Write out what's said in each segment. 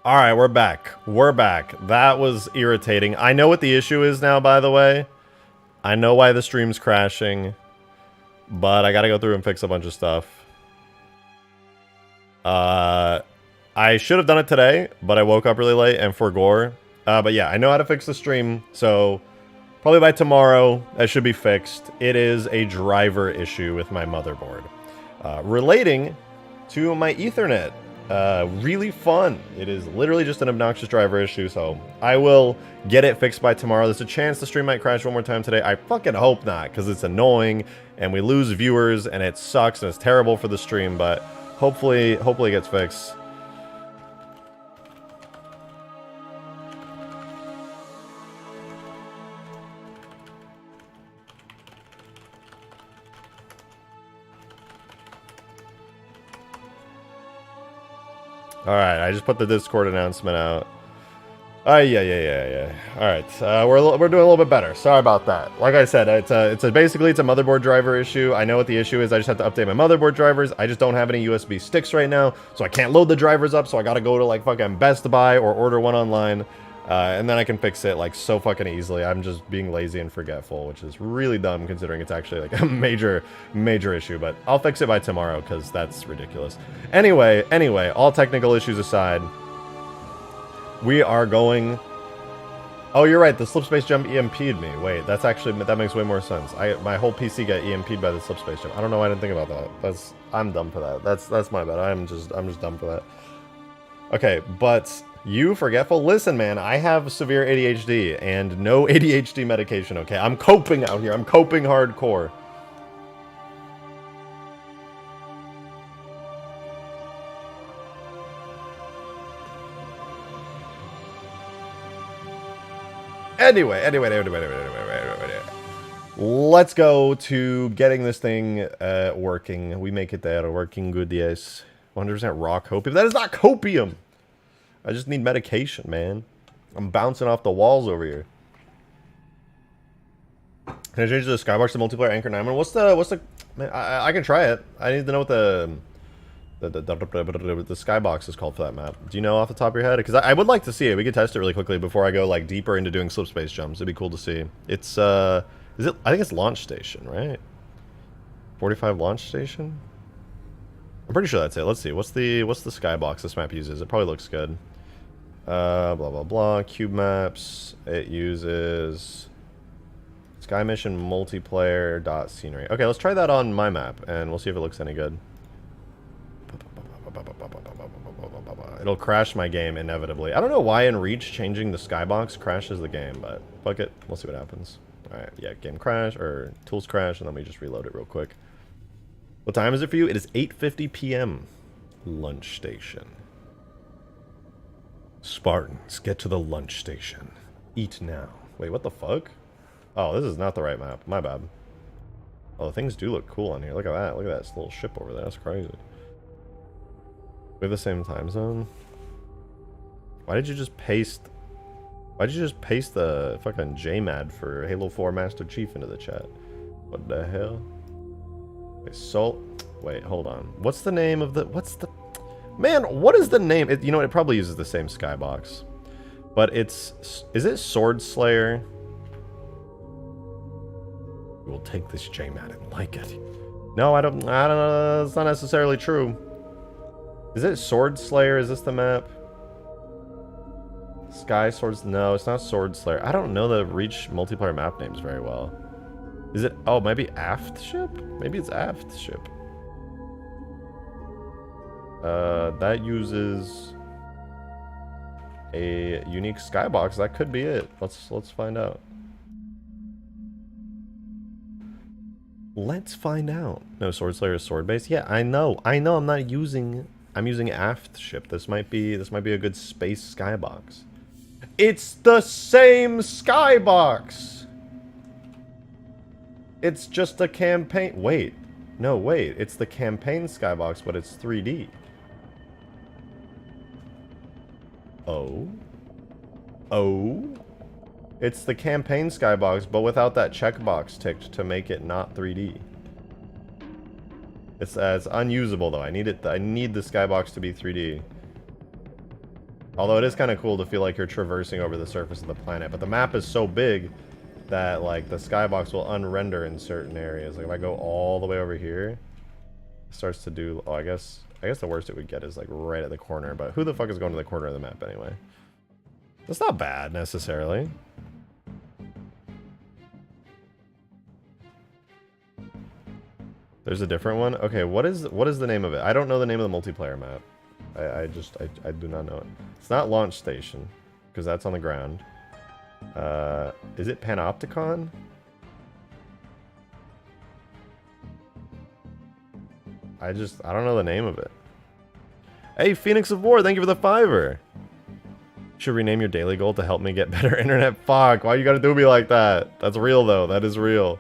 All right, we're back. We're back. That was irritating. I know what the issue is now, by the way. I know why the stream's crashing, but I gotta go through and fix a bunch of stuff. I should have done it today, but I woke up really late and forgore. But yeah, I know how to fix the stream, so probably by tomorrow, that should be fixed. It is a driver issue with my motherboard. Relating to my Ethernet. Really fun. It is literally just an obnoxious driver issue, so I will get it fixed by tomorrow. There's a chance the stream might crash one more time today. I fucking hope not, because it's annoying, and we lose viewers, and it sucks, and it's terrible for the stream, but hopefully it gets fixed. Alright, I just put the Discord announcement out. Yeah. Alright, we're doing a little bit better. Sorry about that. Like I said, basically it's a motherboard driver issue. I know what the issue is. I just have to update my motherboard drivers. I just don't have any USB sticks right now, so I can't load the drivers up, so I gotta go to like fucking Best Buy or order one online. And then I can fix it like so fucking easily. I'm just being lazy and forgetful, which is really dumb considering it's actually like a major issue. But I'll fix it by tomorrow because that's ridiculous. Anyway, all technical issues aside, we are going... Oh, you're right. The Slipspace jump EMP'd me. Wait, that makes way more sense. My whole PC got EMP'd by the Slipspace jump. I don't know why I didn't think about that. I'm dumb for that. That's my bad. I'm just dumb for that. Okay, but... You forgetful? Listen, man, I have severe ADHD and no ADHD medication, okay? I'm coping out here. I'm coping hardcore. Anyway. Let's go to getting this thing working. We make it there. Working good, yes. 100% raw copium. That is not copium! I just need medication, man. I'm bouncing off the walls over here. Can I change the Skybox to multiplayer Anchor 9? What's the... Man, I can try it. I need to know what the Skybox is called for that map. Do you know off the top of your head? Because I would like to see it. We could test it really quickly before I go like deeper into doing Slipspace jumps. It'd be cool to see. It's I think it's Launch Station, right? 45 Launch Station? I'm pretty sure that's it. Let's see. What's the Skybox this map uses? It probably looks good. Blah blah. Cube maps. It uses Sky Mission multiplayer dot scenery. Okay, let's try that on my map and we'll see if it looks any good. It'll crash my game inevitably. I don't know why in Reach changing the Skybox crashes the game, but fuck it. We'll see what happens. Alright, yeah, game crash or tools crash, and then we just reload it real quick. What time is it for you? It is 8:50 p.m. Lunch station. Spartans, get to the lunch station. Eat now. Wait, what the fuck? Oh, this is not the right map. My bad. Oh, things do look cool on here. Look at that. Look at that little ship over there. That's crazy. We have the same time zone? Why did you just paste... Why did you just paste the fucking JMAD for Halo 4 Master Chief into the chat? What the hell? Wait, hold on. What's the name of the... Man, what is the name? You know what? It probably uses the same Skybox. But it's... Is it Sword Slayer? We'll take this JMAT and like it. No, I don't know. It's not necessarily true. Is it Sword Slayer? Is this the map? Sky Swords? No, it's not Sword Slayer. I don't know the Reach multiplayer map names very well. Is it... Oh, maybe Aft Ship? Maybe it's Aft Ship. That uses a unique Skybox. That could be it. Let's find out. Let's find out. No, Sword Slayer is sword based. Yeah, I know. I'm not using... I'm using Aft Ship. This might be a good space Skybox. It's the same Skybox! It's just a campaign... Wait. No, wait. It's the campaign Skybox, but it's 3D. Oh? It's the campaign Skybox, but without that checkbox ticked to make it not 3D. It's unusable though. I need the Skybox to be 3D. Although it is kind of cool to feel like you're traversing over the surface of the planet. But the map is so big that, like, the skybox will unrender in certain areas. Like, if I go all the way over here, it starts to do... Oh, I guess the worst it would get is, like, right at the corner. But who the fuck is going to the corner of the map anyway? That's not bad, necessarily. There's a different one? Okay, what is the name of it? I don't know the name of the multiplayer map. I do not know it. It's not Launch Station, because that's on the ground. Is it Panopticon? I don't know the name of it. Hey, Phoenix of War, thank you for the $5. Should rename your daily goal to help me get better internet. Fuck, why you gotta do me like that? That's real though, that is real.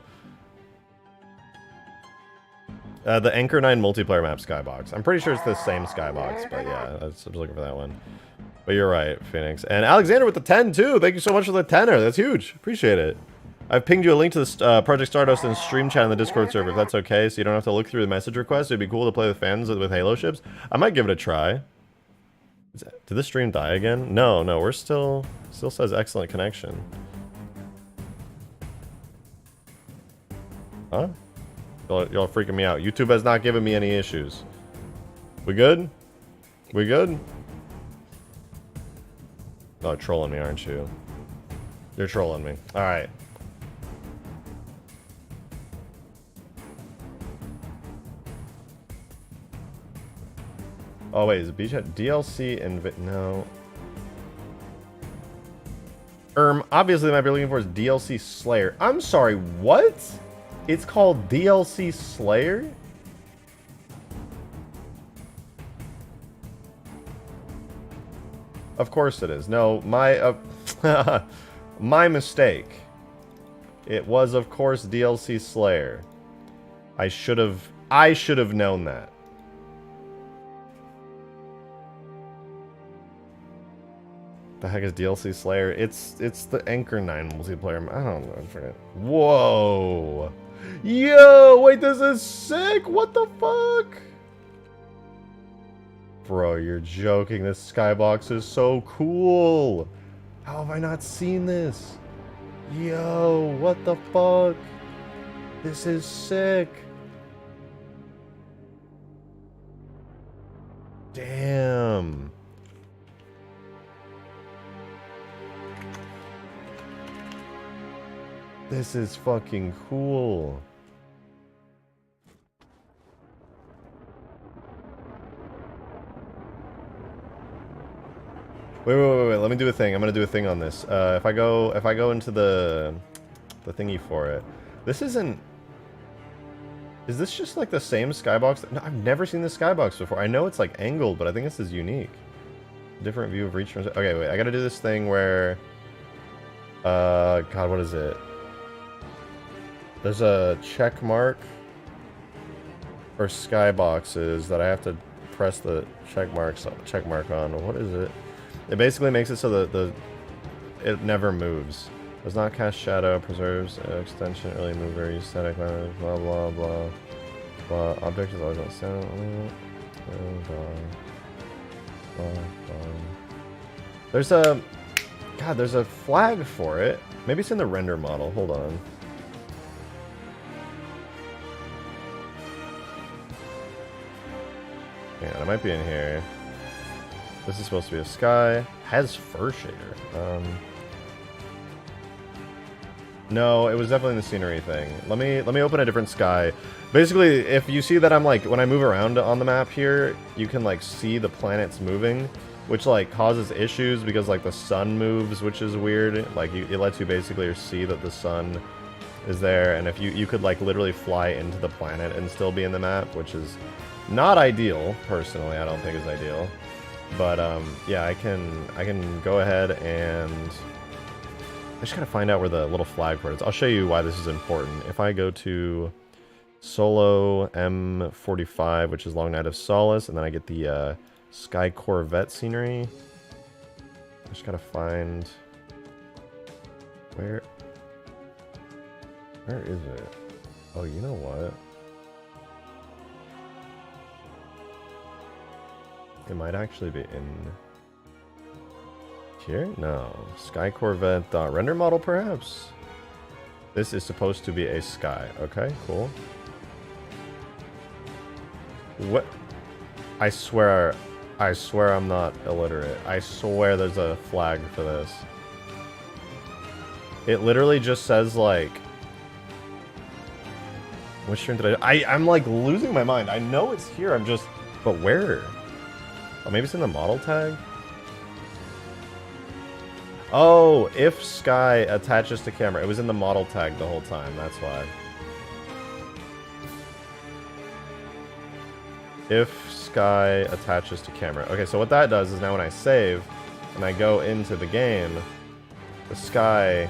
The Anchor 9 multiplayer map Skybox. I'm pretty sure it's the same Skybox, but yeah, I was looking for that one. But you're right, Phoenix. And Alexander with the 10 too. Thank you so much for the 10er. That's huge. Appreciate it. I've pinged you a link to this Project Stardust and stream chat in the Discord server, if that's okay, so you don't have to look through the message requests. It'd be cool to play with fans with Halo ships. I might give it a try. Did the stream die again? No, we're still says excellent connection. Huh? Y'all freaking me out. YouTube has not given me any issues. We good? We good? Oh, trolling me, aren't you? You're trolling me. Alright. Oh wait, is it Beachhead? DLC and... No. Obviously, they might be looking for is DLC Slayer. I'm sorry, what? It's called DLC Slayer? Of course it is. No, my my mistake. It was, of course, DLC Slayer. I should have known that. The heck is DLC Slayer? It's the Anchor 9 multiplayer. I don't know. I forget. Whoa. Yo, wait, this is sick. What the fuck? Bro, you're joking. This skybox is so cool. How have I not seen this? Yo, what the fuck? This is sick. Damn. This is fucking cool. Wait, let me do a thing. I'm gonna do a thing on this. If I go into the thingy for it. This isn't... Is this just like the same skybox? No, I've never seen this skybox before. I know it's like angled, but I think this is unique. Different view of reach. Okay, wait, I gotta do this thing where... God, what is it? There's a check mark for skyboxes that I have to press the check mark on. What is it? It basically makes it so that it never moves. Does not cast shadow, preserves extension, early mover, use static, blah blah blah blah. Object is always on sound. There's a... God, there's a flag for it. Maybe it's in the render model. Hold on. Yeah, it might be in here. This is supposed to be a sky. Has fur shader. No, it was definitely the scenery thing. Let me open a different sky. Basically, if you see that I'm like, when I move around on the map here, you can like see the planets moving, which like causes issues because like the sun moves, which is weird. Like it lets you basically see that the sun is there, and if you could like literally fly into the planet and still be in the map, which is not ideal. Personally, I don't think is ideal. But yeah, I can go ahead and I just gotta find out where the little flag for it is. I'll show you why this is important. If I go to Solo M45, which is Long Night of Solace, and then I get the Sky Corvette scenery. I just gotta find where is it? Oh, you know what? It might actually be in... here? No. Sky Corvette render model, perhaps? This is supposed to be a sky. Okay, cool. What? I swear I'm not illiterate. I swear there's a flag for this. It literally just says, like... Which turn did I'm, like, losing my mind. I know it's here, I'm just... But where? Oh, maybe it's in the model tag? Oh, if sky attaches to camera. It was in the model tag the whole time, that's why. If sky attaches to camera. Okay, so what that does is now when I save and I go into the game, the sky,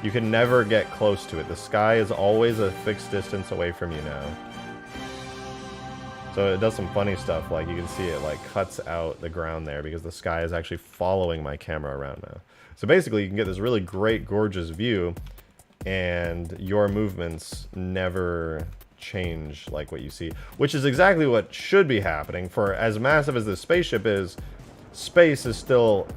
you can never get close to it. The sky is always a fixed distance away from you now. So it does some funny stuff, like you can see it like cuts out the ground there because the sky is actually following my camera around now. So basically you can get this really great, gorgeous view and your movements never change like what you see, which is exactly what should be happening. For as massive as this spaceship is, space is still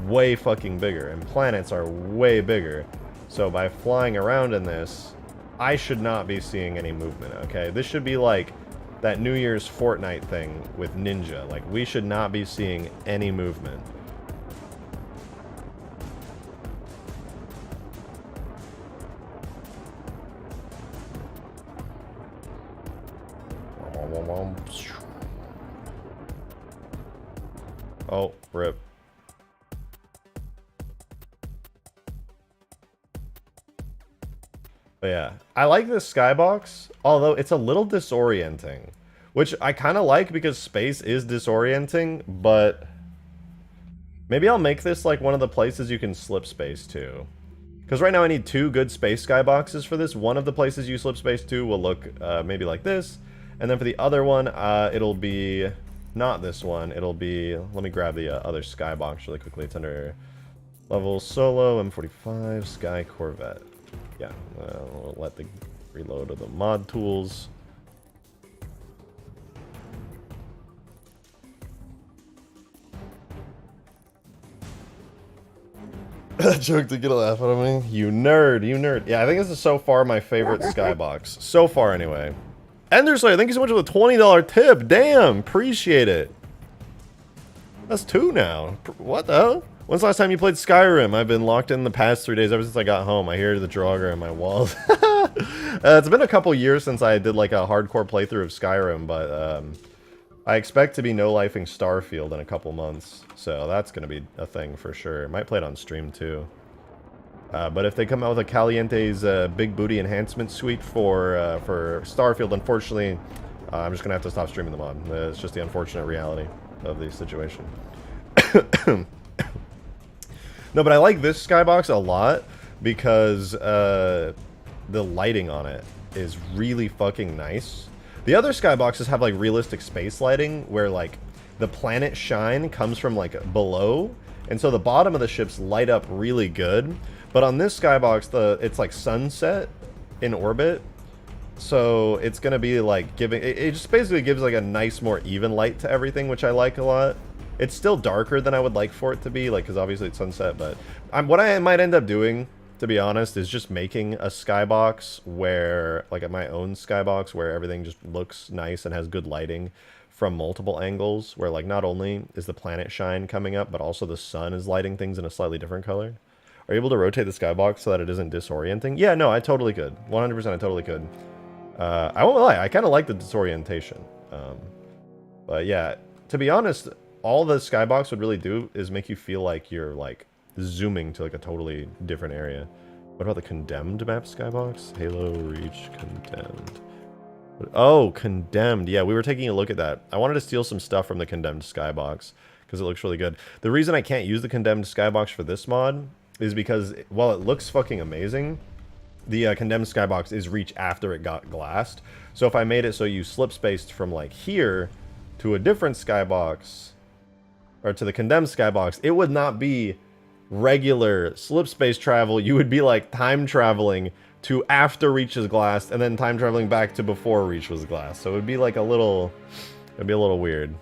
way fucking bigger and planets are way bigger. So by flying around in this, I should not be seeing any movement, okay? This should be like that New Year's Fortnite thing with Ninja. Like, we should not be seeing any movement. Oh, rip. But yeah, I like this skybox, although it's a little disorienting, which I kind of like because space is disorienting, but maybe I'll make this like one of the places you can slip space to. Because right now I need 2 good space skyboxes for this. One of the places you slip space to will look maybe like this, and then for the other one, it'll be not this one. It'll be, let me grab the other skybox really quickly. It's under level solo, M45, Sky Corvette. Yeah, we'll let the reload of the mod tools. That joke to get a laugh out of me. You nerd, you nerd. Yeah, I think this is so far my favorite skybox. So far, anyway. Enderslayer, thank you so much for the $20 tip. Damn, appreciate it. That's 2 now. What the hell? When's the last time you played Skyrim? I've been locked in the past 3 days ever since I got home. I hear the Draugr on my walls. It's been a couple years since I did like a hardcore playthrough of Skyrim, but I expect to be no-lifing Starfield in a couple months. So that's going to be a thing for sure. Might play it on stream too. But if they come out with a Caliente's Big Booty Enhancement Suite for Starfield, unfortunately, I'm just going to have to stop streaming the mod. It's just the unfortunate reality of the situation. No, but I like this skybox a lot because the lighting on it is really fucking nice. The other skyboxes have like realistic space lighting where like the planet shine comes from like below, and so the bottom of the ships light up really good. But on this skybox, it's like sunset in orbit, so it's gonna be like giving it just basically gives like a nice, more even light to everything, which I like a lot. It's still darker than I would like for it to be, like, because obviously it's sunset, but what I might end up doing, to be honest, is just making a skybox where, like, my own skybox where everything just looks nice and has good lighting from multiple angles, where, like, not only is the planet shine coming up, but also the sun is lighting things in a slightly different color. Are you able to rotate the skybox so that it isn't disorienting? Yeah, no, I totally could. 100% I totally could. I won't lie, I kind of like the disorientation. But yeah, to be honest, all the skybox would really do is make you feel like you're like zooming to like a totally different area. What about the condemned map skybox? Halo Reach condemned. Oh, condemned. Yeah, we were taking a look at that. I wanted to steal some stuff from the condemned skybox because it looks really good. The reason I can't use the condemned skybox for this mod is because while it looks fucking amazing, the condemned skybox is reach after it got glassed. So if I made it so you slip spaced from like here to a different skybox, or to the condemned skybox, it would not be regular slip space travel. You would be like time traveling to after Reach is glassed, and then time traveling back to before Reach was glassed. So it would be like a little, it'd be a little weird.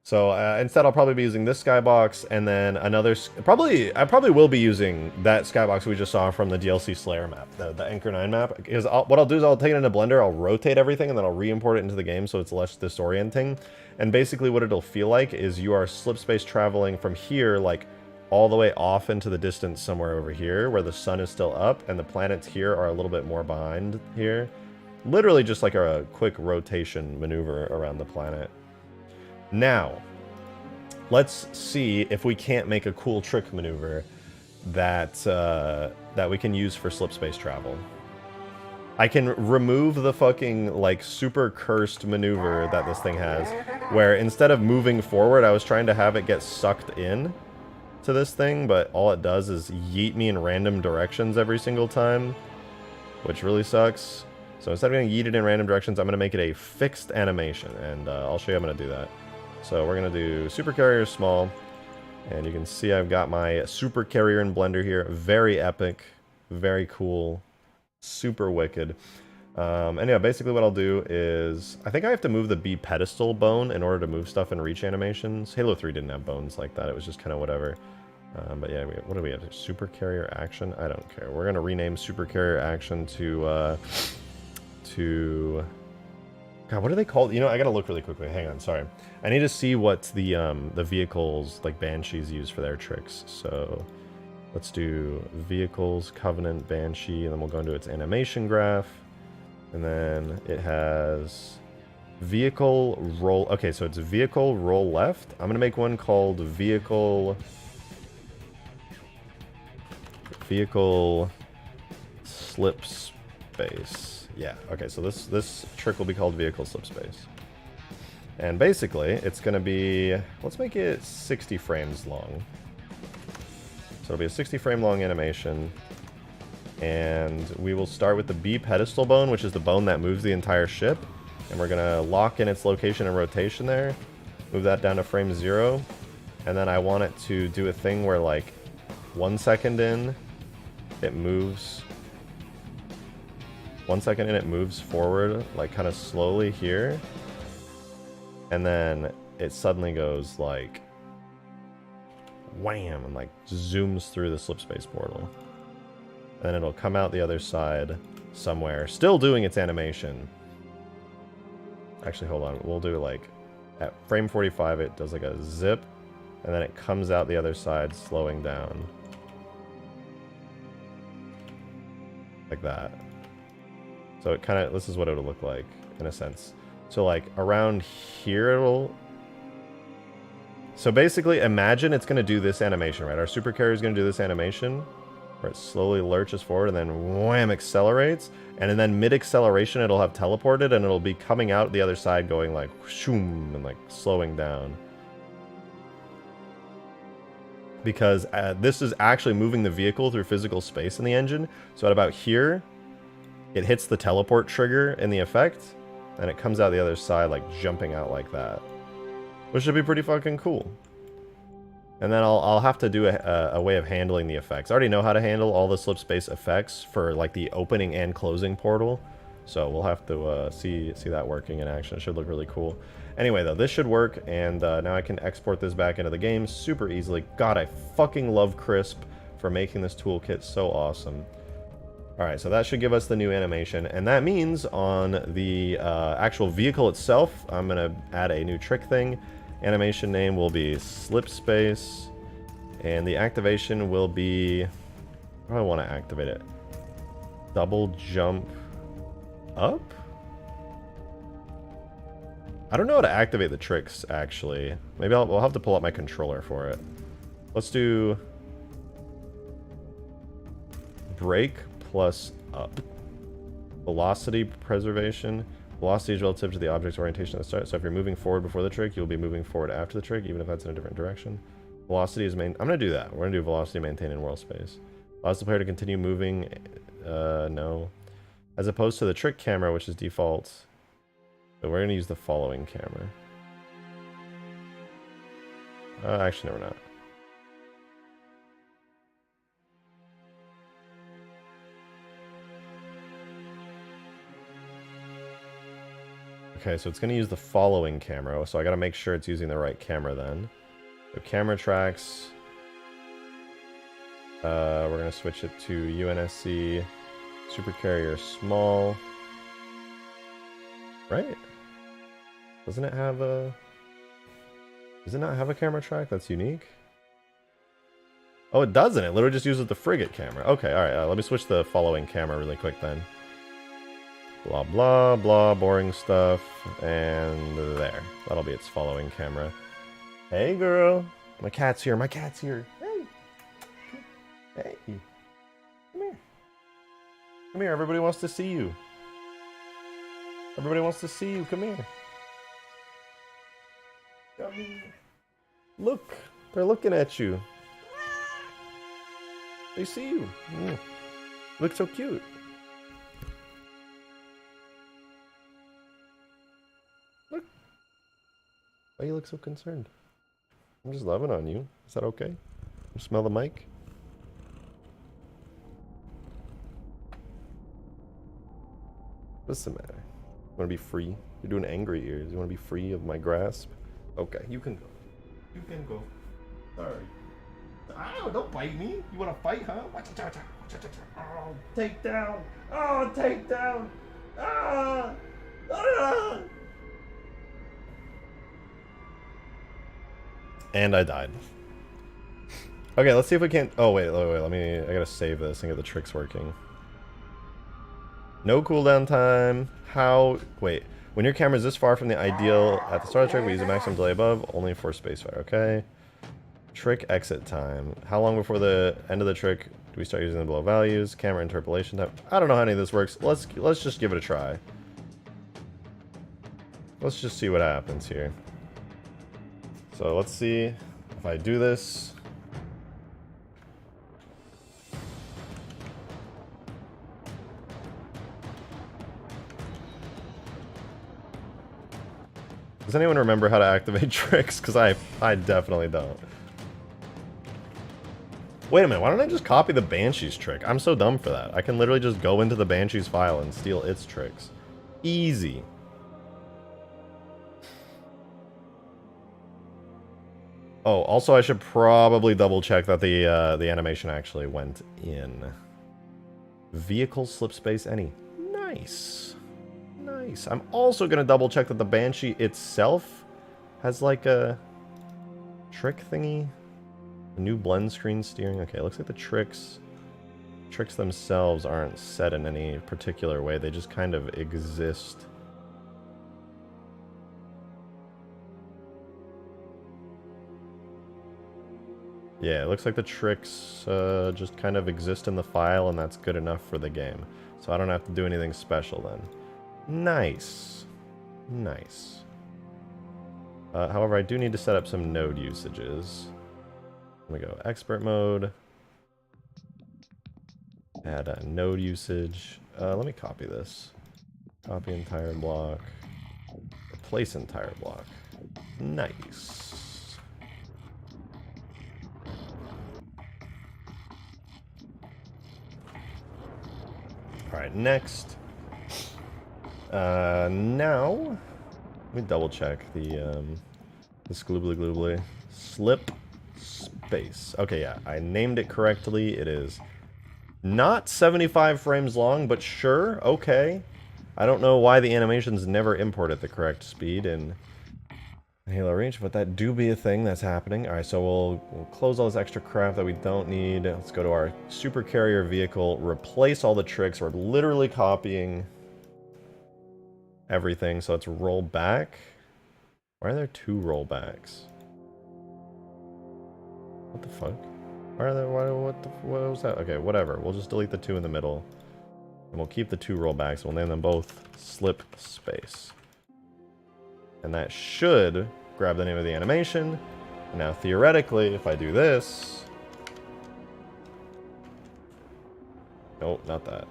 So instead, I'll probably be using this skybox, and then another. I probably will be using that skybox we just saw from the DLC Slayer map, the Anchor 9 map. Because what I'll do is I'll take it into Blender, I'll rotate everything, and then I'll re-import it into the game so it's less disorienting. And basically, what it'll feel like is you are slipspace traveling from here, like all the way off into the distance somewhere over here, where the sun is still up, and the planets here are a little bit more behind here. Literally just like a quick rotation maneuver around the planet. Now, let's see if we can't make a cool trick maneuver that that we can use for slipspace travel. I can remove the fucking, like, super cursed maneuver that this thing has, where instead of moving forward, I was trying to have it get sucked in to this thing, but all it does is yeet me in random directions every single time, which really sucks. So instead of getting yeeted in random directions, I'm going to make it a fixed animation, and I'll show you how I'm going to do that. So we're going to do supercarrier small, and you can see I've got my supercarrier in Blender here. Very epic, very cool, super wicked. And yeah, basically what I'll do is, I think I have to move the B pedestal bone in order to move stuff in reach animations. Halo 3 didn't have bones like that, it was just kind of whatever. But yeah, what do we have? Supercarrier action? I don't care. We're going to rename supercarrier action to... God, what are they called? You know, I gotta look really quickly. Hang on, sorry. I need to see what the vehicles, like Banshees, use for their tricks. So let's do vehicles, Covenant, Banshee, and then we'll go into its animation graph. And then it has vehicle roll. Okay, so it's vehicle roll left. I'm gonna make one called vehicle Slipspace. Yeah, okay, so this trick will be called vehicle slipspace. And basically, it's going to be, let's make it 60 frames long. So it'll be a 60 frame long animation. And we will start with the B pedestal bone, which is the bone that moves the entire ship. And we're going to lock in its location and rotation there. Move that down to frame 0. And then I want it to do a thing where, like, 1 second in, it moves... 1 second in, it moves forward, like, kind of slowly here. And then it suddenly goes, like, wham, and, like, zooms through the slipspace portal. And then it'll come out the other side somewhere, still doing its animation. Actually, hold on. We'll do, like, at frame 45, it does, like, a zip. And then it comes out the other side, slowing down. Like that. So it kind of, this is what it'll look like, in a sense. So, like, around here it'll... So basically, imagine it's going to do this animation, right? Our supercarrier is going to do this animation, where it slowly lurches forward and then wham, accelerates. And then mid-acceleration, it'll have teleported, and it'll be coming out the other side going, like, shoom, and, like, slowing down. Because this is actually moving the vehicle through physical space in the engine. So at about here... it hits the teleport trigger in the effect, and it comes out the other side, like, jumping out like that. Which should be pretty fucking cool. And then I'll have to do a way of handling the effects. I already know how to handle all the slipspace effects for, like, the opening and closing portal. So we'll have to see that working in action. It should look really cool. Anyway, though, this should work, and now I can export this back into the game super easily. God, I fucking love Crisp for making this toolkit so awesome. Alright, so that should give us the new animation, and that means on the actual vehicle itself, I'm going to add a new trick thing. Animation name will be Slipspace, and the activation will be... how do I want to activate it? Double jump up? I don't know how to activate the tricks, actually. Maybe we'll have to pull up my controller for it. Let's do... brake plus up. Velocity preservation. Velocity is relative to the object's orientation at the start. So if you're moving forward before the trick, you'll be moving forward after the trick, even if that's in a different direction. Velocity is I'm going to do that. We're going to do velocity maintained in world space. Allows the player to continue moving. No. As opposed to the trick camera, which is default. So we're going to use the following camera. Actually, no, we're not. Okay, so it's going to use the following camera, so I got to make sure it's using the right camera then. So camera tracks. We're going to switch it to UNSC supercarrier small. Right? Doesn't it have a... Does it not have a camera track that's unique? Oh, it doesn't. It literally just uses the frigate camera. Okay, alright. Let me switch the following camera really quick then. Blah, blah, blah. Boring stuff. And there. That'll be its following camera. Hey, girl. My cat's here. My cat's here. Hey. Hey. Come here. Come here. Everybody wants to see you. Everybody wants to see you. Come here. Come here. Look. They're looking at you. They see you. Look so cute. Look. Why you look so concerned? I'm just loving on you. Is that okay? You smell the mic? What's the matter? You want to be free? You're doing angry ears. You want to be free of my grasp? Okay, you can go. You can go. Sorry. Ow, don't bite me. You want to fight, huh? Oh, take down. Oh, take down. Ah! Ah! And I died. Okay, let's see if we can't... Oh, wait, let me... I gotta save this and get the tricks working. No cooldown time. How... Wait. When your camera is this far from the ideal at the start of the trick, we use a maximum delay above, only for spacefire. Okay. Trick exit time. How long before the end of the trick do we start using the below values? Camera interpolation time. I don't know how any of this works. Let's just give it a try. Let's just see what happens here. So let's see if I do this. Does anyone remember how to activate tricks? Because I definitely don't. Wait a minute, why don't I just copy the Banshee's trick? I'm so dumb for that. I can literally just go into the Banshee's file and steal its tricks. Easy. Oh, also I should probably double check that the animation actually went in. Vehicle Slipspace any. Nice. Nice. I'm also going to double check that the Banshee itself has like a trick thingy. A new blend screen steering. Okay, it looks like the tricks themselves aren't set in any particular way. They just kind of exist. Yeah, it looks like the tricks just kind of exist in the file, and that's good enough for the game. So I don't have to do anything special then. Nice. Nice. However, I do need to set up some node usages. Let me go expert mode. Add a node usage. Let me copy this. Copy entire block. Replace entire block. Nice. Alright, next. Now, let me double check the this gloobly gloobly. Slipspace. Okay, yeah, I named it correctly. It is not 75 frames long, but sure, okay. I don't know why the animations never import at the correct speed in Halo Reach, but that do be a thing that's happening. Alright, so we'll close all this extra crap that we don't need. Let's go to our supercarrier vehicle, replace all the tricks. We're literally copying everything, so let's roll back. Why are there two rollbacks? What the fuck? Why are there, what was that? Okay, whatever. We'll just delete the two in the middle. And we'll keep the two rollbacks. We'll name them both Slipspace. And that should grab the name of the animation. And now, theoretically, if I do this... Nope, not that.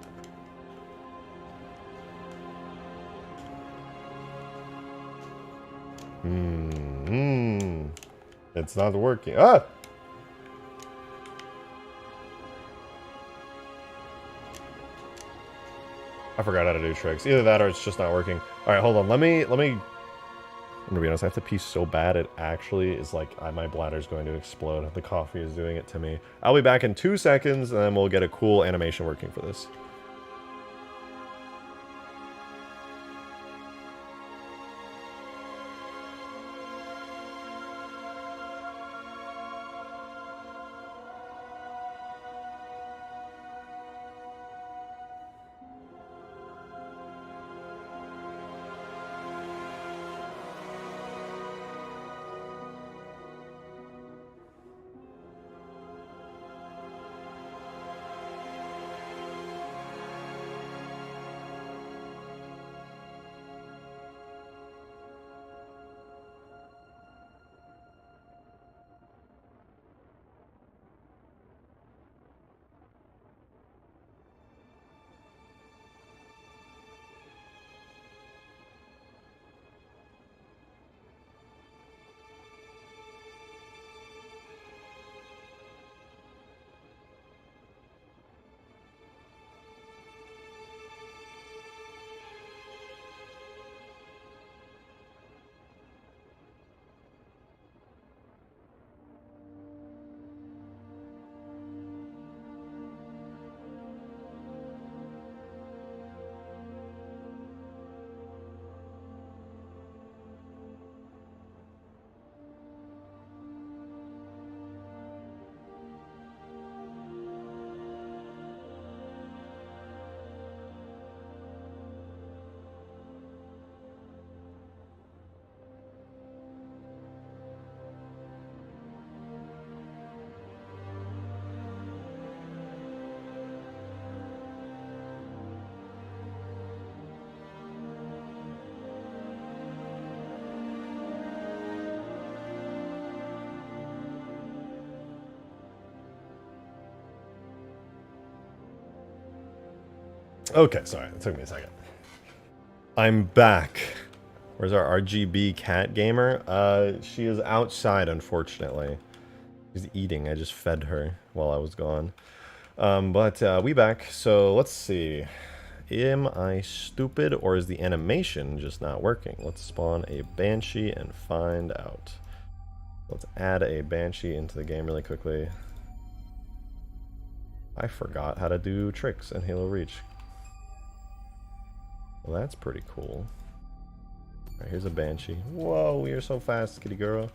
It's not working. Ah! I forgot how to do tricks. Either that or it's just not working. All right, hold on. Let me. I'm gonna be honest. I have to pee so bad it actually is like my bladder's going to explode. The coffee is doing it to me. I'll be back in 2 seconds, and then we'll get a cool animation working for this. Okay, sorry, it took me a second. I'm back. Where's our RGB cat gamer? She is outside, unfortunately. She's eating. I just fed her while I was gone. But we back. So let's see. Am I stupid or is the animation just not working? Let's spawn a Banshee and find out. Let's add a Banshee into the game really quickly. I forgot how to do tricks in Halo Reach. Well, that's pretty cool. Alright, here's a Banshee. Whoa, we are so fast, kitty girl.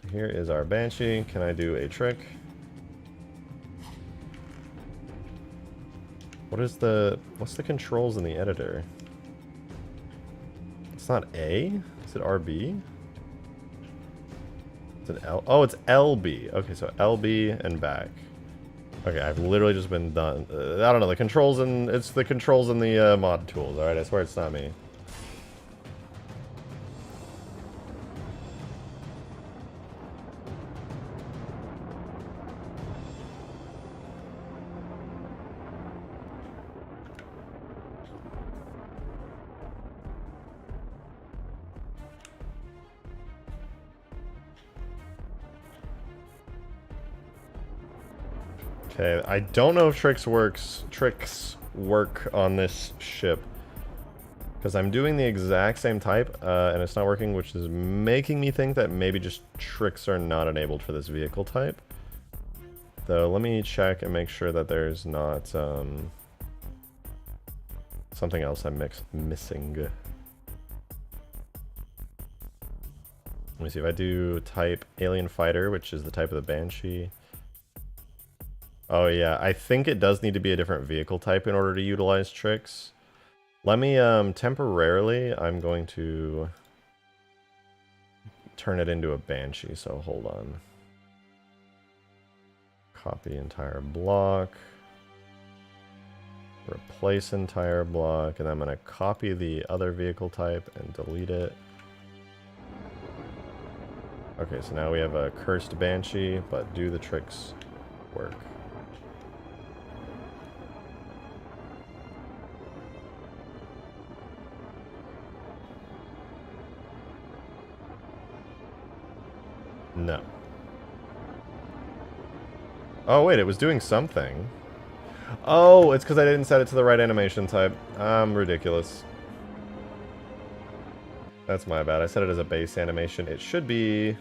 So here is our Banshee. Can I do a trick? What's the controls in the editor? It's not A? Is it RB? Is it L? Oh, it's LB. Okay, so LB and back. Okay, I've literally just been done. I don't know, the controls and it's the controls in the mod tools. Alright, I swear it's not me. Okay, I don't know if tricks work on this ship. Because I'm doing the exact same type, and it's not working, which is making me think that maybe just tricks are not enabled for this vehicle type. Though, let me check and make sure that there's not, something else I'm missing. Let me see, if I do type Alien Fighter, which is the type of the Banshee. Oh yeah, I think it does need to be a different vehicle type in order to utilize tricks. Let me, temporarily, I'm going to turn it into a Banshee, so hold on. Copy entire block. Replace entire block, and I'm going to copy the other vehicle type and delete it. Okay, so now we have a cursed Banshee, but do the tricks work? No. Oh wait, it was doing something. Oh, it's because I didn't set it to the right animation type. I'm ridiculous. That's my bad. I set it as a base animation. It should be...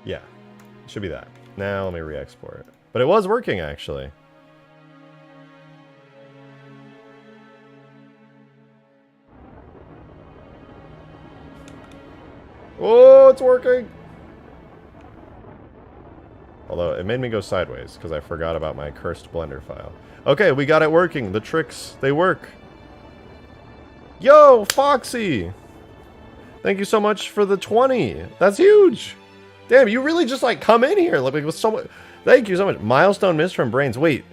Yeah. It should be that. Now let me re-export it. But it was working, actually. Oh, it's working! Although, it made me go sideways, because I forgot about my cursed Blender file. Okay, we got it working. The tricks, they work. Yo, Foxy! Thank you so much for the 20. That's huge! Damn, you really just, like, come in here. Like, with so much... Thank you so much. Milestone missed from Brains. Wait,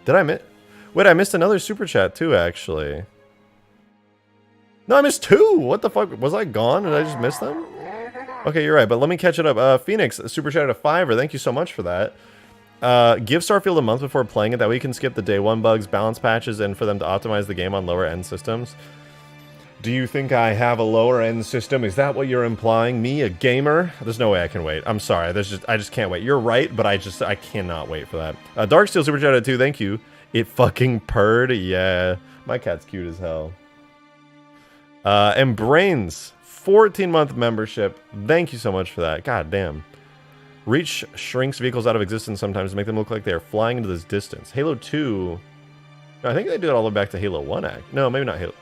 did I miss... Wait, I missed another super chat, too, actually. No, I missed 2! What the fuck? Was I gone? Did I just miss them? Okay, you're right, but let me catch it up. Phoenix, super chat at $5. Thank you so much for that. Give Starfield a month before playing it. That way you can skip the day one bugs, balance patches, and for them to optimize the game on lower end systems. Do you think I have a lower end system? Is that what you're implying? Me, a gamer? There's no way I can wait. I'm sorry. I just can't wait. You're right, but I cannot wait for that. Darksteel super chat at 2. Thank you. It fucking purred. Yeah, my cat's cute as hell. And Brains, 14-month membership. Thank you so much for that. God damn. Reach shrinks vehicles out of existence sometimes to make them look like they are flying into this distance. Halo 2... No, I think they did it all the way back to Halo 1 act. No, maybe not Halo...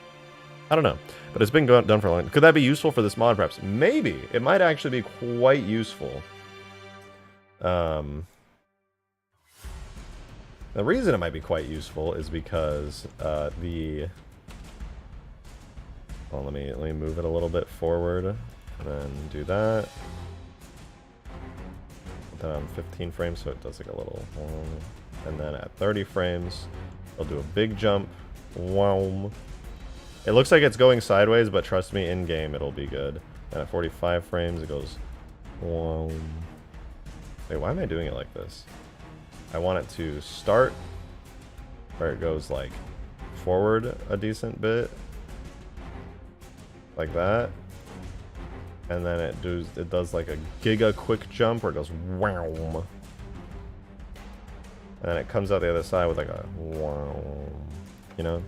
I don't know. But it's been done for a long time. Could that be useful for this mod, perhaps? Maybe. It might actually be quite useful. The reason it might be quite useful is because the... Well, let me move it a little bit forward, and then do that. Put that on 15 frames, so it does like a little... And then at 30 frames, it'll do a big jump. Wow. It looks like it's going sideways, but trust me, in-game it'll be good. And at 45 frames, it goes... Wow. Wait, why am I doing it like this? I want it to start where it goes, like, forward a decent bit. Like that, and then it does like a giga quick jump where it goes wow, and then it comes out the other side with like a wow, you know.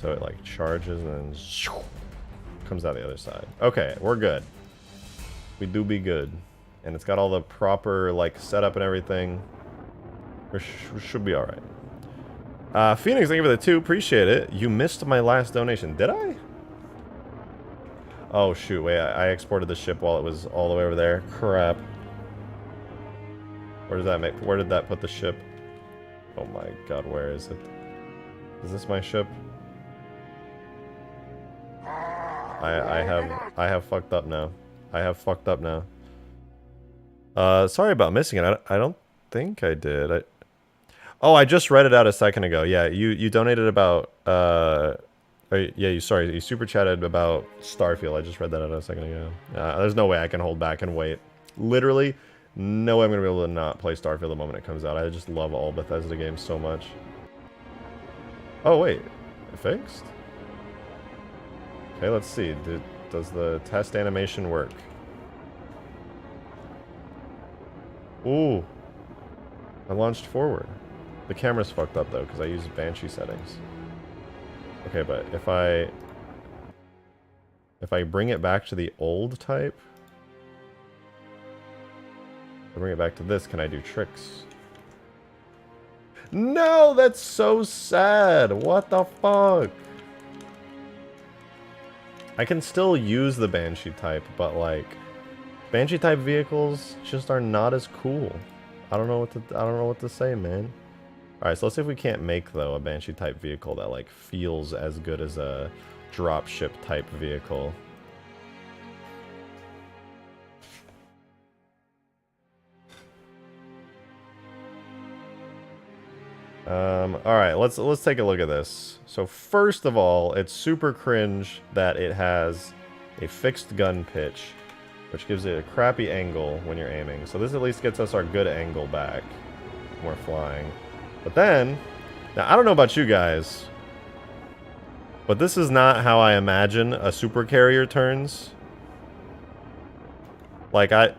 So it like charges and then comes out the other side. Okay, we're good. We do be good, and it's got all the proper like setup and everything. We should be all right. Phoenix, thank you for the 2. Appreciate it. You missed my last donation. Did I? Oh, shoot. Wait, I exported the ship while it was all the way over there. Crap. Where did that put the ship? Oh my god, where is it? Is this my ship? I have fucked up now. I have fucked up now. Sorry about missing it. I don't think I did. Oh, I just read it out a second ago. Yeah, you donated about you super chatted about Starfield. I just read that out a second ago. There's no way I can hold back and wait. Literally, no way I'm gonna be able to not play Starfield the moment it comes out. I just love all Bethesda games so much. Oh wait, it fixed? Okay, let's see. Does the test animation work? Ooh, I launched forward. The camera's fucked up though, because I used Banshee settings. Okay, but if I bring it back to the old type, I bring it back to this, can I do tricks? No, that's so sad. What the fuck? I can still use the Banshee type, but like Banshee type vehicles just are not as cool. I don't know what to say, man. Alright, so let's see if we can't make, though, a Banshee type vehicle that, like, feels as good as a dropship type vehicle. Alright, let's take a look at this. So first of all, it's super cringe that it has a fixed gun pitch, which gives it a crappy angle when you're aiming. So this at least gets us our good angle back when we're flying. But then, now I don't know about you guys, but this is not how I imagine a supercarrier turns. Like I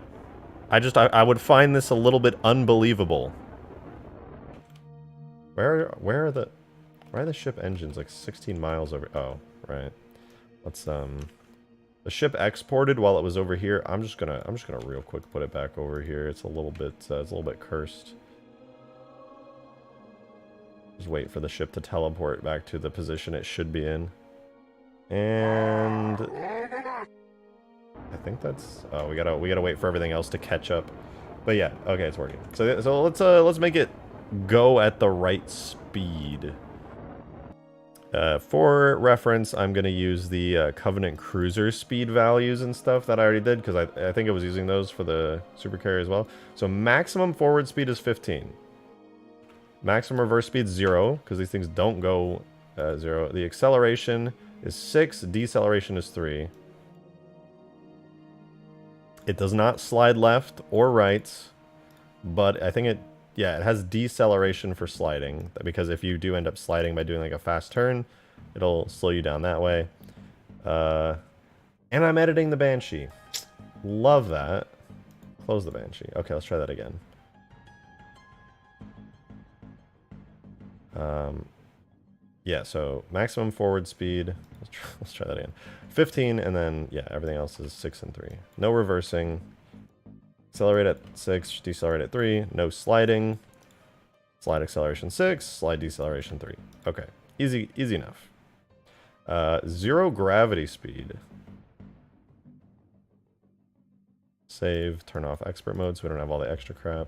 would find this a little bit unbelievable Where are the ship engines? Like 16 miles over. Oh, right. Let's the ship exported while it was over here. I'm just gonna real quick put it back over here. It's a little bit cursed. Just wait for the ship to teleport back to the position it should be in. And I think that's, oh, we gotta wait for everything else to catch up. But yeah, okay, it's working. So let's make it go at the right speed. For reference, I'm gonna use the Covenant Cruiser speed values and stuff that I already did, because I think I was using those for the supercarrier as well. So maximum forward speed is 15. Maximum reverse speed is 0, because these things don't go 0. The acceleration is 6, deceleration is 3. It does not slide left or right, but I think it has deceleration for sliding, because if you do end up sliding by doing like a fast turn, it'll slow you down that way. And I'm editing the Banshee. Love that. Close the Banshee. Okay, let's try that again. Yeah, so maximum forward speed. Let's try that again. 15, and then, yeah, everything else is 6 and 3. No reversing. Accelerate at 6, decelerate at 3. No sliding. Slide acceleration 6, slide deceleration 3. Okay, easy enough. 0 gravity speed. Save, turn off expert mode so we don't have all the extra crap.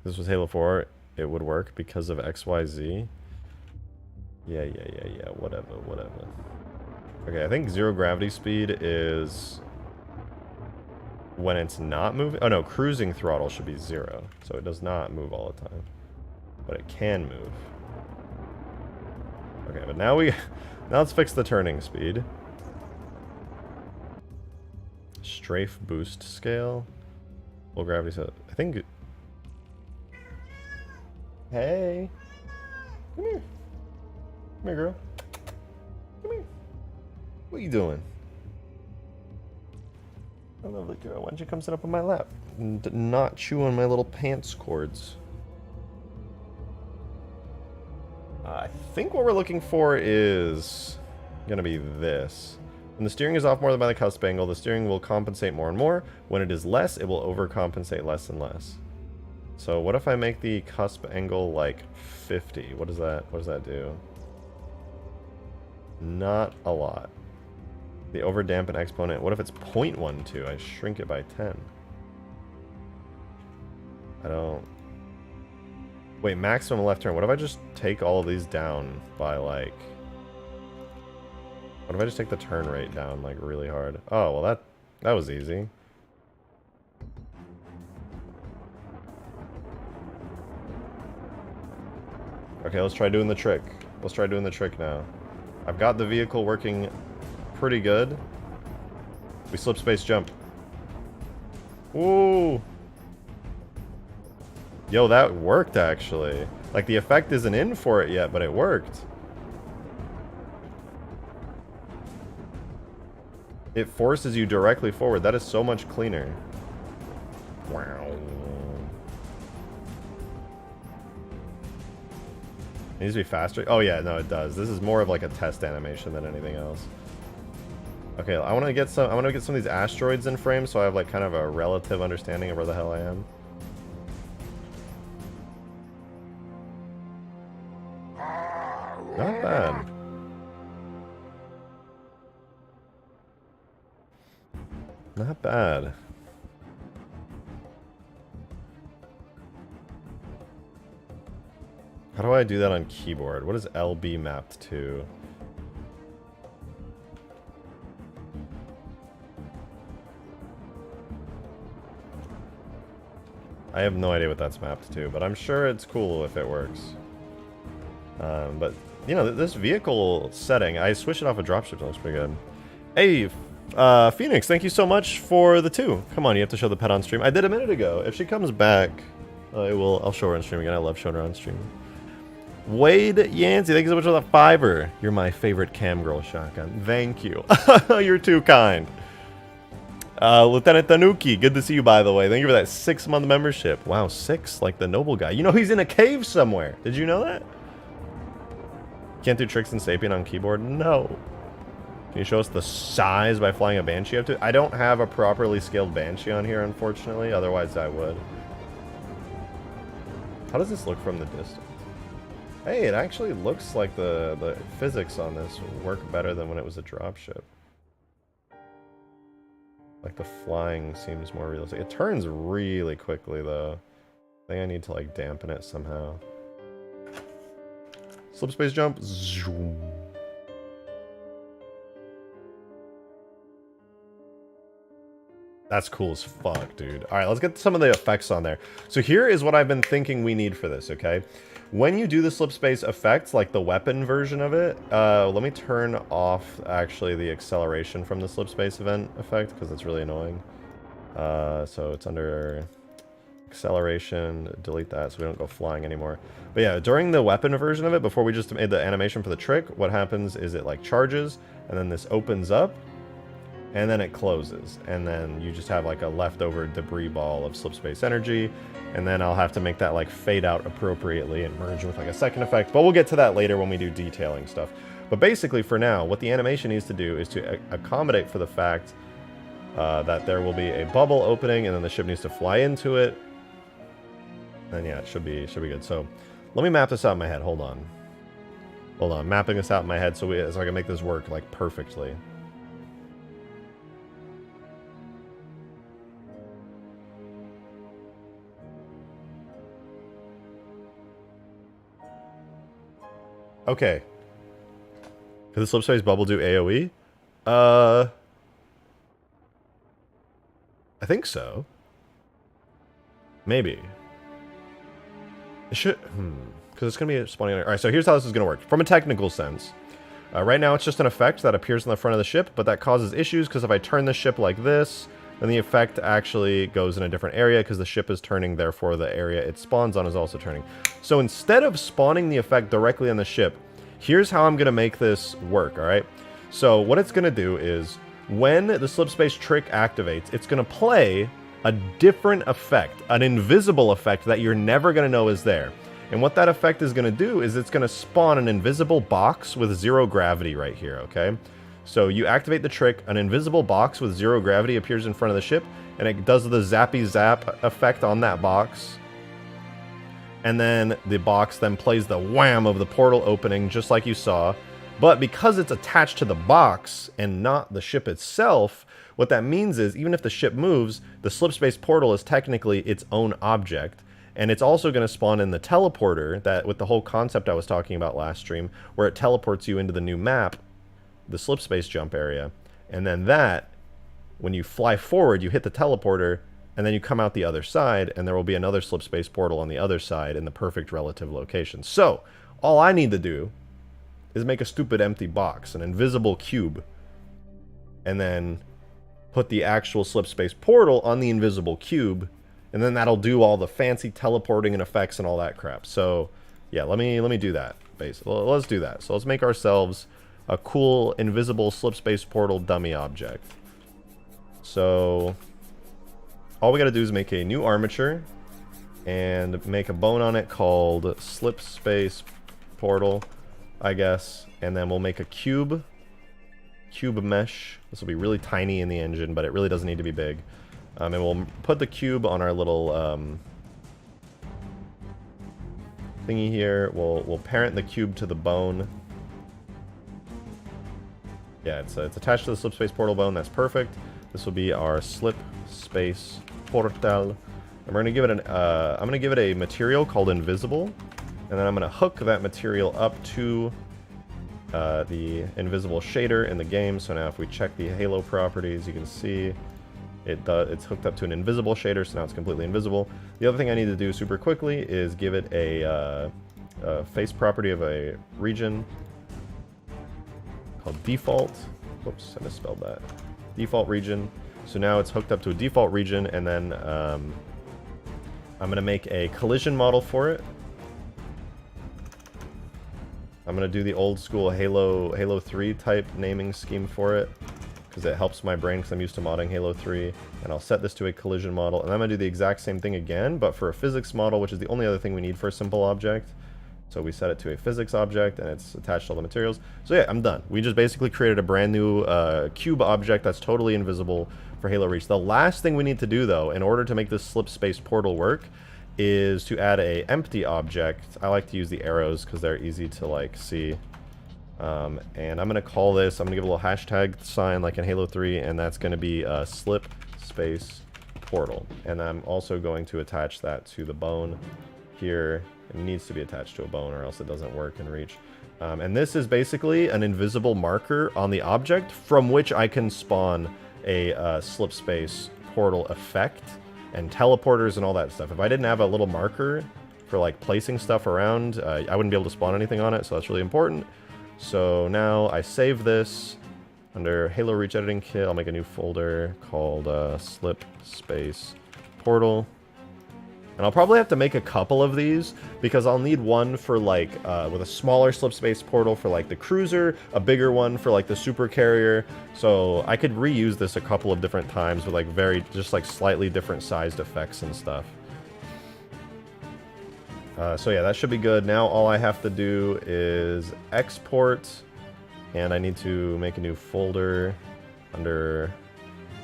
This was Halo 4. It would work because of XYZ. Yeah, whatever. Okay, I think 0 gravity speed is when it's not moving. Oh no, cruising throttle should be 0, so it does not move all the time, but it can move. Okay, but now let's fix the turning speed. Strafe boost scale. Low gravity, so I think. Hey, come here. Come here, girl. Come here. What are you doing? Oh, lovely girl. Why don't you come sit up on my lap and not chew on my little pants cords? I think what we're looking for is going to be this. When the steering is off more than by the cusp angle, the steering will compensate more and more. When it is less, it will overcompensate less and less. So what if I make the cusp angle like 50? What does that do? Not a lot. The overdampen exponent, what if it's 0.12? I shrink it by 10. I don't... Wait, maximum left turn. What if I just take all of these down by like... What if I just take the turn rate down like really hard? Oh, well that was easy. Okay, let's try doing the trick. Let's try doing the trick now. I've got the vehicle working pretty good. We slipspace jump. Ooh. Yo, that worked actually. Like the effect isn't in for it yet, but it worked. It forces you directly forward. That is so much cleaner. Wow. It needs to be faster. Oh yeah, no, it does. This is more of like a test animation than anything else. Okay, I want to get some of these asteroids in frame so I have like kind of a relative understanding of where the hell I am. Not bad. Not bad. How do I do that on keyboard? What is LB mapped to? I have no idea what that's mapped to, but I'm sure it's cool if it works. But, you know, this vehicle setting, I switched it off a dropship, it looks pretty good. Hey, Phoenix, thank you so much for the 2. Come on, you have to show the pet on stream. I did a minute ago. If she comes back, I'll show her on stream again. I love showing her on stream. Wade Yancey, thank you so much for the 5-er. You're my favorite cam girl, Shotgun. Thank you. You're too kind. Lieutenant Tanuki, good to see you, by the way. Thank you for that 6-month membership. Wow, 6, like the noble guy. You know he's in a cave somewhere. Did you know that? Can't do tricks in Sapien on keyboard? No. Can you show us the size by flying a Banshee up to? I don't have a properly scaled Banshee on here, unfortunately. Otherwise, I would. How does this look from the distance? Hey, it actually looks like the physics on this work better than when it was a dropship. Like the flying seems more realistic. It turns really quickly though. I think I need to like dampen it somehow. Slipspace jump. Zoom. That's cool as fuck, dude. All right, let's get some of the effects on there. So here is what I've been thinking we need for this, okay? When you do the slipspace effects, like the weapon version of it, let me turn off, actually, the acceleration from the slipspace event effect, because it's really annoying. So it's under acceleration, delete that so we don't go flying anymore. But yeah, during the weapon version of it, before we just made the animation for the trick, what happens is it like charges, and then this opens up, and then it closes, and then you just have like a leftover debris ball of slipspace energy, and then I'll have to make that like fade out appropriately and merge with like a second effect, but we'll get to that later when we do detailing stuff. But basically for now, what the animation needs to do is to accommodate for the fact that there will be a bubble opening, and then the ship needs to fly into it, and yeah, it should be good. So let me map this out in my head. Hold on, mapping this out in my head so I can make this work like perfectly. Okay. Could the slipspace bubble do AoE? I think so. Maybe. It should... Because it's going to be spawning... Alright, so here's how this is going to work. From a technical sense. Right now it's just an effect that appears on the front of the ship, but that causes issues because if I turn the ship like this, then the effect actually goes in a different area because the ship is turning, therefore the area it spawns on is also turning. So instead of spawning the effect directly on the ship, here's how I'm going to make this work, alright? So what it's going to do is, when the slipspace trick activates, it's going to play a different effect, an invisible effect that you're never going to know is there. And what that effect is going to do is it's going to spawn an invisible box with 0 gravity right here, okay? So you activate the trick, an invisible box with 0 gravity appears in front of the ship, and it does the zappy zap effect on that box. And then the box then plays the wham of the portal opening, just like you saw. But because it's attached to the box and not the ship itself, what that means is even if the ship moves, the slipspace portal is technically its own object. And it's also going to spawn in the teleporter, that with the whole concept I was talking about last stream, where it teleports you into the new map, the slipspace jump area, and then that, when you fly forward, you hit the teleporter, and then you come out the other side, and there will be another slipspace portal on the other side in the perfect relative location. So, all I need to do is make a stupid empty box, an invisible cube, and then put the actual slipspace portal on the invisible cube, and then that'll do all the fancy teleporting and effects and all that crap. So, yeah, let me do that, basically. Let's do that. So let's make ourselves a cool invisible slipspace portal dummy object. So all we gotta do is make a new armature and make a bone on it called slipspace portal, I guess, and then we'll make a cube mesh. This will be really tiny in the engine, but it really doesn't need to be big. And we'll put the cube on our little thingy here. We'll parent the cube to the bone. Yeah, it's attached to the slipspace portal bone. That's perfect. This will be our slipspace portal, and we're gonna give it I'm gonna give it a material called invisible, and then I'm gonna hook that material up to the invisible shader in the game. So now if we check the halo properties, you can see it's hooked up to an invisible shader, so now it's completely invisible. The other thing I need to do super quickly is give it a face property of a region called default. Whoops, I misspelled that. Default region. So now it's hooked up to a default region, and then I'm going to make a collision model for it. I'm going to do the old school Halo 3 type naming scheme for it, because it helps my brain because I'm used to modding Halo 3. And I'll set this to a collision model, and I'm going to do the exact same thing again, but for a physics model, which is the only other thing we need for a simple object. So we set it to a physics object, and it's attached to all the materials. So yeah, I'm done. We just basically created a brand new cube object that's totally invisible for Halo Reach. The last thing we need to do, though, in order to make this Slipspace portal work, is to add a empty object. I like to use the arrows because they're easy to like see. And I'm going to call this, I'm going to give a little hashtag sign like in Halo 3, and that's going to be Slipspace portal. And I'm also going to attach that to the bone here. It needs to be attached to a bone or else it doesn't work in Reach. And this is basically an invisible marker on the object from which I can spawn a Slipspace portal effect and teleporters and all that stuff. If I didn't have a little marker for like placing stuff around, I wouldn't be able to spawn anything on it, so that's really important. So now I save this under Halo Reach Editing Kit. I'll make a new folder called Slipspace Portal. And I'll probably have to make a couple of these because I'll need one for like, with a smaller Slipspace portal for like the cruiser, a bigger one for like the supercarrier. So I could reuse this a couple of different times with like just like slightly different sized effects and stuff. So yeah, that should be good. Now all I have to do is export, and I need to make a new folder under,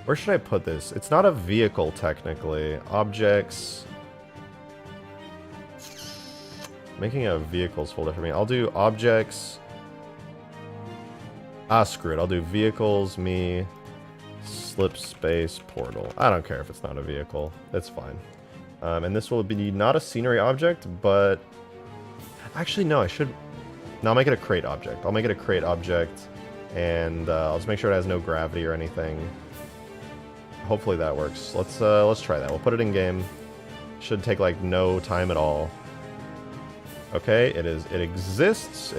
where should I put this? It's not a vehicle technically. Objects. Making a vehicles folder for me. I'll do objects. Screw it. I'll do vehicles, me, Slipspace portal. I don't care if it's not a vehicle. It's fine. And this will be not a scenery object, but actually no, I should. No, I'll make it a crate object. I'll make it a crate object, and I'll just make sure it has no gravity or anything. Hopefully that works. Let's try that. We'll put it in game. Should take like no time at all. Okay, it exists,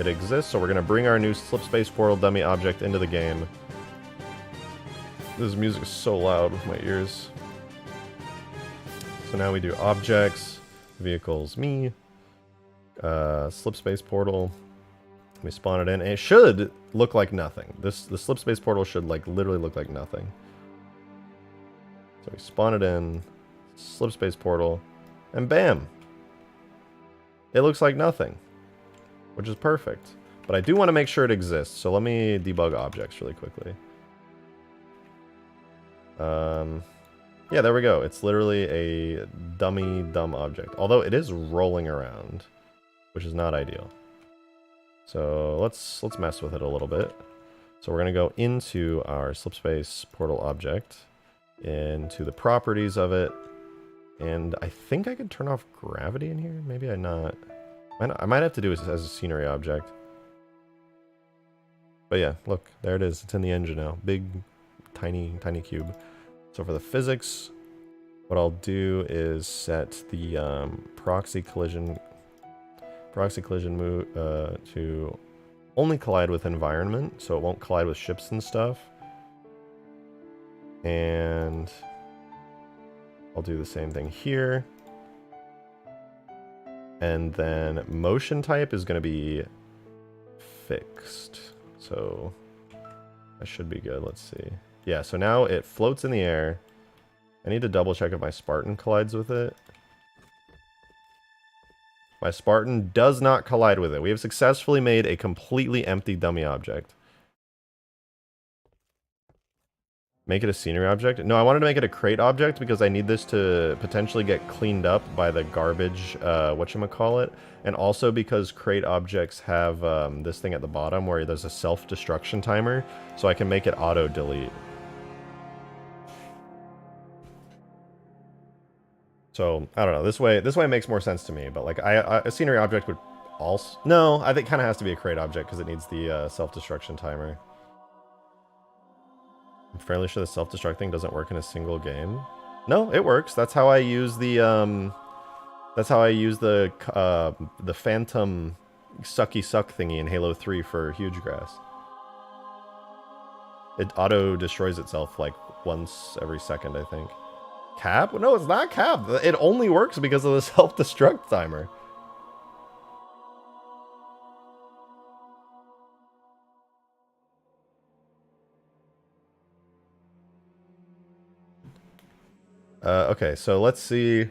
so we're gonna bring our new Slipspace portal dummy object into the game. This music is so loud with my ears. So now we do objects, vehicles, me, Slipspace portal. We spawn it in, and it should look like nothing. The Slipspace portal should like literally look like nothing. So we spawn it in, Slipspace portal, and bam! It looks like nothing, which is perfect. But I do want to make sure it exists, so let me debug objects really quickly. Yeah, there we go. It's literally a dumb object. Although it is rolling around, which is not ideal. So let's mess with it a little bit. So we're going to go into our Slipspace portal object, into the properties of it. And I think I could turn off gravity in here. Maybe I not. I might have to do it as a scenery object. But yeah, look, there it is. It's in the engine now. Big, tiny cube. So for the physics, what I'll do is set the proxy collision move to only collide with environment, so it won't collide with ships and stuff. And I'll do the same thing here. And then motion type is going to be fixed. So that should be good. Let's see. Yeah, so now it floats in the air. I need to double check if my Spartan collides with it. My Spartan does not collide with it. We have successfully made a completely empty dummy object. Make it a scenery object? No, I wanted to make it a crate object because I need this to potentially get cleaned up by the garbage, whatchamacallit. And also because crate objects have this thing at the bottom where there's a self-destruction timer, so I can make it auto-delete. So, I don't know, this way makes more sense to me, but like, a scenery object would also... No, I think it kind of has to be a crate object because it needs the self-destruction timer. I'm fairly sure the self-destruct thing doesn't work in a single game. No, it works. That's how I use the the phantom sucky suck thingy in Halo 3 for huge grass. It auto destroys itself like once every second, I think. Cap? No, it's not cap. It only works because of the self-destruct timer. Okay, so let's see.